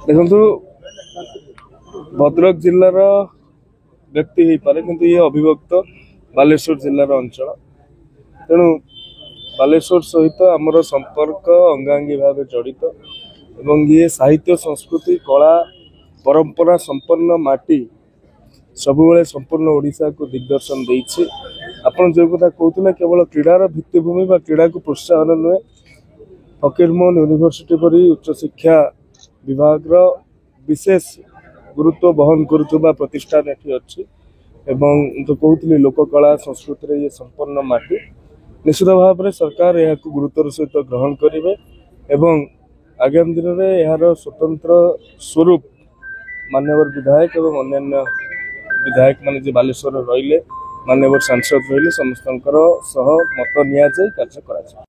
देखु भद्रक जिलार व्यक्ति हो पारे किंतु ये अभिभक्त बालेश्वर जिलार अंचल तेणु बालेश्वर सहित आमर संपर्क अंगांगी भाव जड़ित एवं ये साहित्य संस्कृति कला परंपरा संपन्न माटी सबुबले संपूर्ण ओडिशा को दिग्दर्शन देइछि। आपण जो कथा कहते केवल क्रीडार भित्तिभूमि बा क्रीड़ा को प्रोत्साहन नुहे फकीरमोहन यूनिवर्सिटी परी उच्च शिक्षा विभाग विशेष गुरुत्व बहन करुवा प्रतिष्ठान ये अच्छी एवं जो कहते लोककला संस्कृति ये संपन्न माटी निश्चित भाव में सरकार यह गुरुत्वर सहित ग्रहण करेंगे एवं आगामी दिन में यार स्वतंत्र स्वरूप मान्यवर विधायक एवं अन्य विधायक मान बालेश्वर रहिले मान्यवर सांसद रहिले समस्त मत नि कार्य करा।